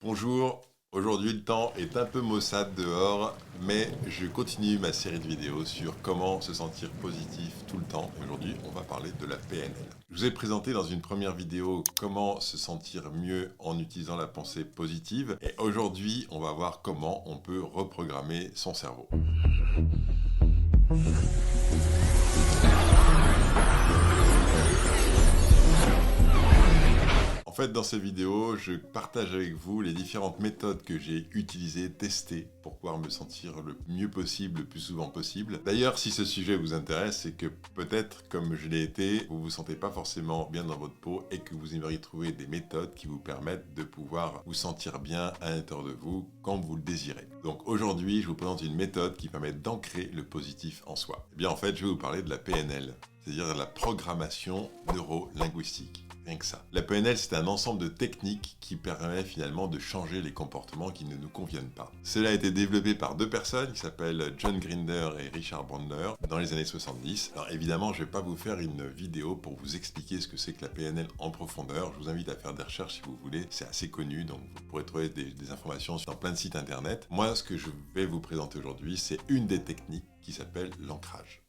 Bonjour, aujourd'hui le temps est un peu maussade dehors, mais je continue ma série de vidéos sur comment se sentir positif tout le temps. Aujourd'hui, on va parler de la PNL. Je vous ai présenté dans une première vidéo comment se sentir mieux en utilisant la pensée positive. Et aujourd'hui, on va voir comment on peut reprogrammer son cerveau. En fait, dans ces vidéos, je partage avec vous les différentes méthodes que j'ai utilisées, testées, pour pouvoir me sentir le mieux possible, le plus souvent possible. D'ailleurs, si ce sujet vous intéresse, c'est que peut-être, comme je l'ai été, vous vous sentez pas forcément bien dans votre peau et que vous aimeriez trouver des méthodes qui vous permettent de pouvoir vous sentir bien à l'intérieur de vous quand vous le désirez. Donc aujourd'hui, je vous présente une méthode qui permet d'ancrer le positif en soi. Eh bien, en fait, je vais vous parler de la PNL, c'est-à-dire de la programmation neuro-linguistique. Rien que ça. La PNL, c'est un ensemble de techniques qui permet finalement de changer les comportements qui ne nous conviennent pas. Cela a été développé par deux personnes qui s'appellent John Grinder et Richard Bandler dans les années 70. Alors évidemment, je ne vais pas vous faire une vidéo pour vous expliquer ce que c'est que la PNL en profondeur. Je vous invite à faire des recherches si vous voulez. C'est assez connu, donc vous pourrez trouver des informations dans plein de sites internet. Moi, ce que je vais vous présenter aujourd'hui, c'est une des techniques qui s'appelle l'ancrage.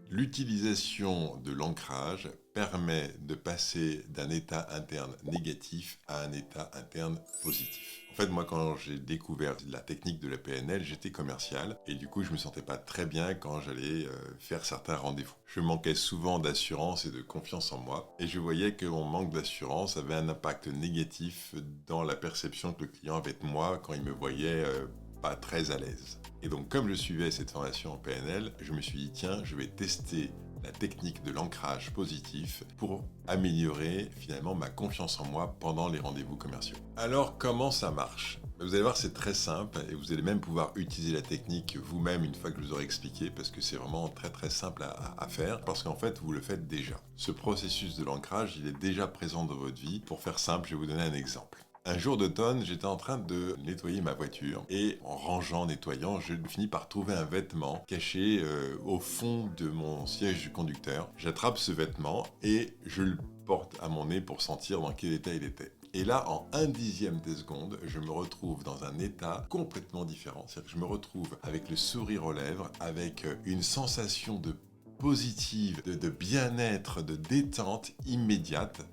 L'utilisation de l'ancrage permet de passer d'un état interne négatif à un état interne positif. En fait, moi, quand j'ai découvert la technique de la PNL, j'étais commercial et du coup, je me sentais pas très bien quand j'allais faire certains rendez-vous. Je manquais souvent d'assurance et de confiance en moi et je voyais que mon manque d'assurance avait un impact négatif dans la perception que le client avait de moi quand il me voyait pas très à l'aise. Et donc, comme je suivais cette formation en PNL, je me suis dit, tiens, je vais tester la technique de l'ancrage positif pour améliorer finalement ma confiance en moi pendant les rendez-vous commerciaux. Alors, comment ça marche ? Vous allez voir, c'est très simple et vous allez même pouvoir utiliser la technique vous-même une fois que je vous aurai expliqué parce que c'est vraiment très simple à faire parce qu'en fait, vous le faites déjà. Ce processus de l'ancrage, il est déjà présent dans votre vie. Pour faire simple, je vais vous donner un exemple. Un jour d'automne, j'étais en train de nettoyer ma voiture et en rangeant, nettoyant, je finis par trouver un vêtement caché au fond de mon siège du conducteur. J'attrape ce vêtement et je le porte à mon nez pour sentir dans quel état il était. Et là, en 1/10 de seconde, je me retrouve dans un état complètement différent. C'est-à-dire que je me retrouve avec le sourire aux lèvres, avec une sensation de positive, de bien-être, de détente immédiate.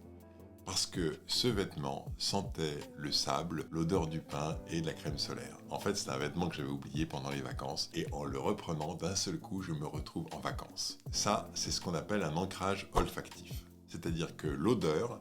Parce que ce vêtement sentait le sable, l'odeur du pain et de la crème solaire. En fait, c'est un vêtement que j'avais oublié pendant les vacances et en le reprenant d'un seul coup, je me retrouve en vacances. Ça, c'est ce qu'on appelle un ancrage olfactif. C'est-à-dire que l'odeur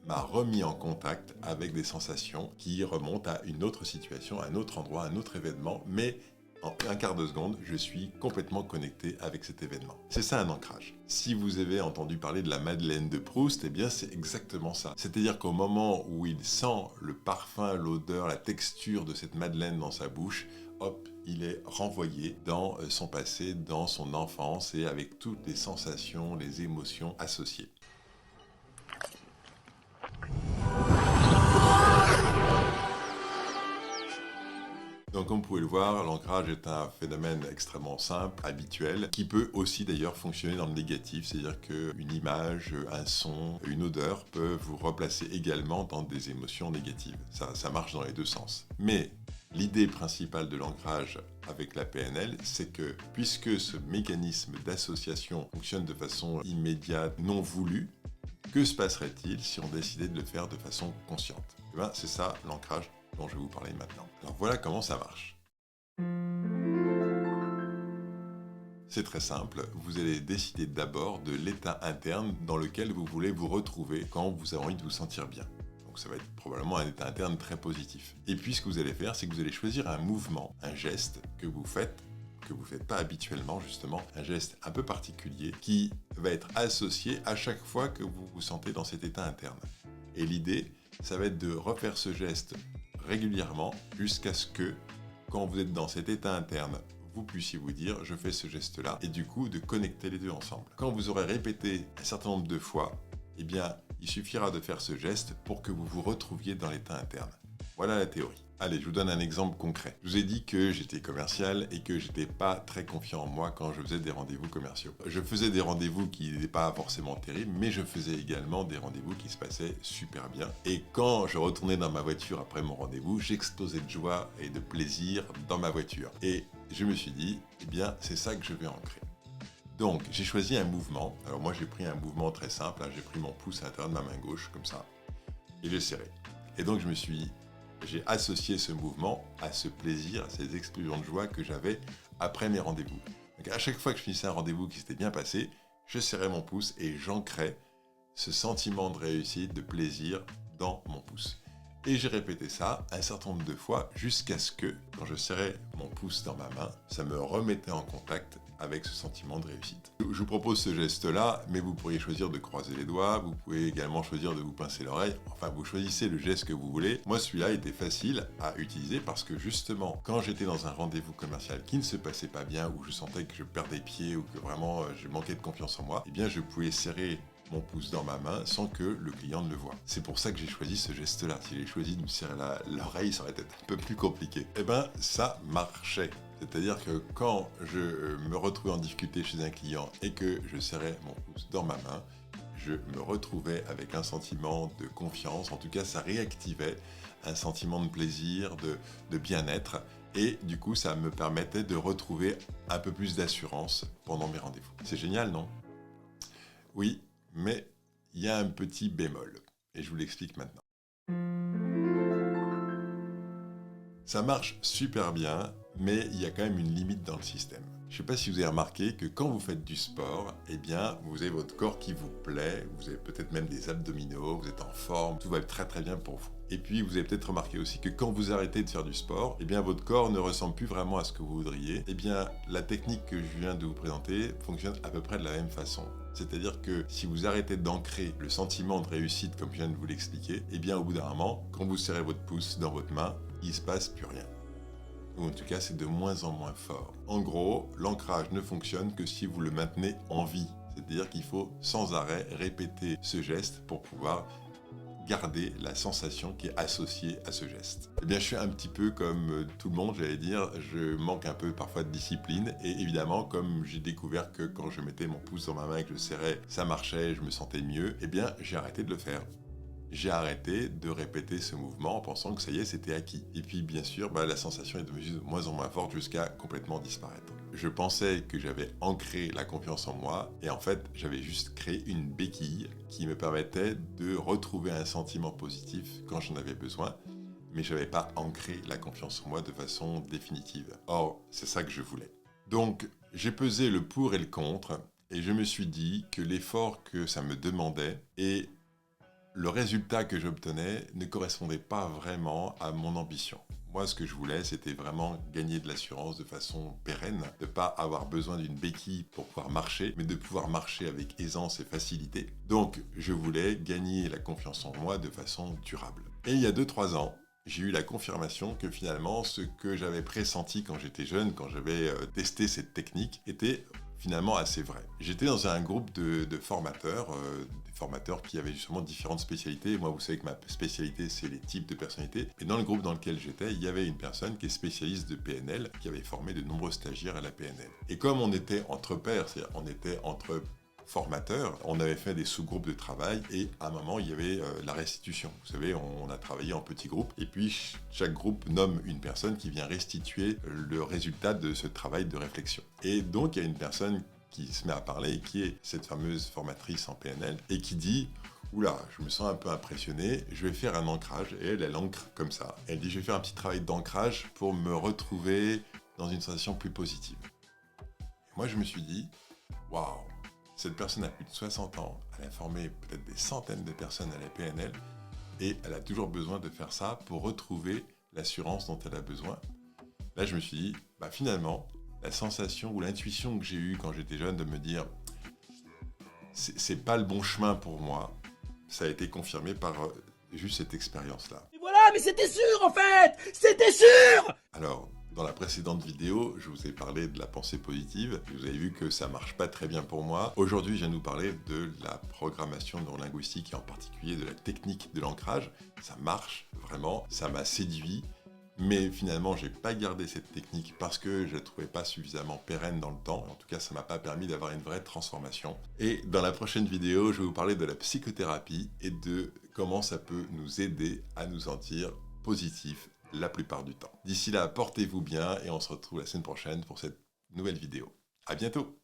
m'a remis en contact avec des sensations qui remontent à une autre situation, à un autre endroit, à un autre événement, mais en un quart de seconde, je suis complètement connecté avec cet événement. C'est ça un ancrage. Si vous avez entendu parler de la Madeleine de Proust, eh bien c'est exactement ça. C'est-à-dire qu'au moment où il sent le parfum, l'odeur, la texture de cette Madeleine dans sa bouche, hop, il est renvoyé dans son passé, dans son enfance et avec toutes les sensations, les émotions associées. Donc comme vous pouvez le voir, l'ancrage est un phénomène extrêmement simple, habituel, qui peut aussi d'ailleurs fonctionner dans le négatif, c'est-à-dire qu'une image, un son, une odeur peuvent vous replacer également dans des émotions négatives. Ça marche dans les deux sens. Mais l'idée principale de l'ancrage avec la PNL, c'est que puisque ce mécanisme d'association fonctionne de façon immédiate, non voulue, que se passerait-il si on décidait de le faire de façon consciente ? Eh bien, c'est ça l'ancrage dont je vais vous parler maintenant. Alors voilà comment ça marche. C'est très simple, vous allez décider d'abord de l'état interne dans lequel vous voulez vous retrouver quand vous avez envie de vous sentir bien. Donc ça va être probablement un état interne très positif. Et puis ce que vous allez faire, c'est que vous allez choisir un mouvement, un geste que vous faites pas habituellement justement, un geste un peu particulier qui va être associé à chaque fois que vous vous sentez dans cet état interne. Et l'idée, ça va être de refaire ce geste régulièrement jusqu'à ce que, quand vous êtes dans cet état interne, vous puissiez vous dire « je fais ce geste-là » et du coup de connecter les deux ensemble. Quand vous aurez répété un certain nombre de fois, eh bien, il suffira de faire ce geste pour que vous vous retrouviez dans l'état interne. Voilà la théorie. Allez, je vous donne un exemple concret. Je vous ai dit que j'étais commercial et que j'étais pas très confiant en moi quand je faisais des rendez-vous commerciaux. Je faisais des rendez-vous qui n'étaient pas forcément terribles, mais je faisais également des rendez-vous qui se passaient super bien. Et quand je retournais dans ma voiture après mon rendez-vous, j'explosais de joie et de plaisir dans ma voiture. Et je me suis dit, eh bien, c'est ça que je vais ancrer. Donc, j'ai choisi un mouvement. Alors moi, j'ai pris un mouvement très simple. J'ai pris mon pouce à l'intérieur de ma main gauche, comme ça, et j'ai serré. Et donc, j'ai associé ce mouvement à ce plaisir, à ces explosions de joie que j'avais après mes rendez-vous. Donc à chaque fois que je finissais un rendez-vous qui s'était bien passé, je serrais mon pouce et j'ancrais ce sentiment de réussite, de plaisir dans mon pouce. Et j'ai répété ça un certain nombre de fois jusqu'à ce que, quand je serrais mon pouce dans ma main, ça me remettait en contact avec ce sentiment de réussite. Je vous propose ce geste-là, mais vous pourriez choisir de croiser les doigts, vous pouvez également choisir de vous pincer l'oreille, enfin vous choisissez le geste que vous voulez. Moi celui-là était facile à utiliser parce que justement, quand j'étais dans un rendez-vous commercial qui ne se passait pas bien, où je sentais que je perdais pied ou que vraiment je manquais de confiance en moi, eh bien je pouvais serrer mon pouce dans ma main sans que le client ne le voie. C'est pour ça que j'ai choisi ce geste-là. Si j'ai choisi de me serrer l'oreille, ça aurait été un peu plus compliqué. Eh ben, ça marchait. C'est-à-dire que quand je me retrouvais en difficulté chez un client et que je serrais mon pouce dans ma main, je me retrouvais avec un sentiment de confiance. En tout cas, ça réactivait un sentiment de plaisir, de bien-être. Et du coup, ça me permettait de retrouver un peu plus d'assurance pendant mes rendez-vous. C'est génial, non ? Oui, mais il y a un petit bémol. Et je vous l'explique maintenant. Ça marche super bien, mais il y a quand même une limite dans le système. Je ne sais pas si vous avez remarqué que quand vous faites du sport, eh bien, vous avez votre corps qui vous plaît, vous avez peut-être même des abdominaux, vous êtes en forme, tout va très très bien pour vous. Et puis, vous avez peut-être remarqué aussi que quand vous arrêtez de faire du sport, eh bien, votre corps ne ressemble plus vraiment à ce que vous voudriez. Eh bien, la technique que je viens de vous présenter fonctionne à peu près de la même façon. C'est-à-dire que si vous arrêtez d'ancrer le sentiment de réussite, comme je viens de vous l'expliquer, eh bien, au bout d'un moment, quand vous serrez votre pouce dans votre main, il ne se passe plus rien. Ou en tout cas, c'est de moins en moins fort. En gros, l'ancrage ne fonctionne que si vous le maintenez en vie. C'est-à-dire qu'il faut sans arrêt répéter ce geste pour pouvoir garder la sensation qui est associée à ce geste. Eh bien, je suis un petit peu comme tout le monde, j'allais dire, je manque un peu parfois de discipline, et évidemment, comme j'ai découvert que quand je mettais mon pouce dans ma main et que je serrais, ça marchait, je me sentais mieux, eh bien, j'ai arrêté de le faire. J'ai arrêté de répéter ce mouvement en pensant que ça y est, c'était acquis. Et puis, bien sûr, la sensation est de moins en moins forte jusqu'à complètement disparaître. Je pensais que j'avais ancré la confiance en moi, et en fait, j'avais juste créé une béquille qui me permettait de retrouver un sentiment positif quand j'en avais besoin, mais je n'avais pas ancré la confiance en moi de façon définitive. Or, c'est ça que je voulais. Donc, j'ai pesé le pour et le contre, et je me suis dit que l'effort que ça me demandait et le résultat que j'obtenais ne correspondait pas vraiment à mon ambition. Moi, ce que je voulais, c'était vraiment gagner de l'assurance de façon pérenne, de ne pas avoir besoin d'une béquille pour pouvoir marcher, mais de pouvoir marcher avec aisance et facilité. Donc, je voulais gagner la confiance en moi de façon durable. Et il y a 2-3 ans, j'ai eu la confirmation que finalement, ce que j'avais pressenti quand j'étais jeune, quand j'avais testé cette technique, était finalement assez vrai. J'étais dans un groupe de formateurs, des formateurs qui avaient justement différentes spécialités. Moi, vous savez que ma spécialité, c'est les types de personnalités. Et dans le groupe dans lequel j'étais, il y avait une personne qui est spécialiste de PNL, qui avait formé de nombreux stagiaires à la PNL. Et comme on était entre pairs, c'est-à-dire on était entre formateurs, on avait fait des sous-groupes de travail et à un moment il y avait la restitution. Vous savez, on a travaillé en petits groupes et puis chaque groupe nomme une personne qui vient restituer le résultat de ce travail de réflexion. Et donc il y a une personne qui se met à parler, qui est cette fameuse formatrice en PNL et qui dit « Oula, je me sens un peu impressionné, je vais faire un ancrage ». Et elle ancre comme ça. Elle dit « Je vais faire un petit travail d'ancrage pour me retrouver dans une sensation plus positive ». Moi je me suis dit « Waouh !» Cette personne a plus de 60 ans, elle a formé peut-être des centaines de personnes à la PNL et elle a toujours besoin de faire ça pour retrouver l'assurance dont elle a besoin. Là, je me suis dit, finalement, la sensation ou l'intuition que j'ai eue quand j'étais jeune de me dire c'est pas le bon chemin pour moi, ça a été confirmé par juste cette expérience-là. Et voilà, mais c'était sûr en fait! C'était sûr! Alors, dans la précédente vidéo, je vous ai parlé de la pensée positive. Vous avez vu que ça marche pas très bien pour moi. Aujourd'hui, je viens de nous parler de la programmation neurolinguistique et en particulier de la technique de l'ancrage. Ça marche vraiment, ça m'a séduit. Mais finalement, j'ai pas gardé cette technique parce que je la trouvais pas suffisamment pérenne dans le temps. En tout cas, ça m'a pas permis d'avoir une vraie transformation. Et dans la prochaine vidéo, je vais vous parler de la psychothérapie et de comment ça peut nous aider à nous sentir positifs la plupart du temps. D'ici là, portez-vous bien et on se retrouve la semaine prochaine pour cette nouvelle vidéo. À bientôt!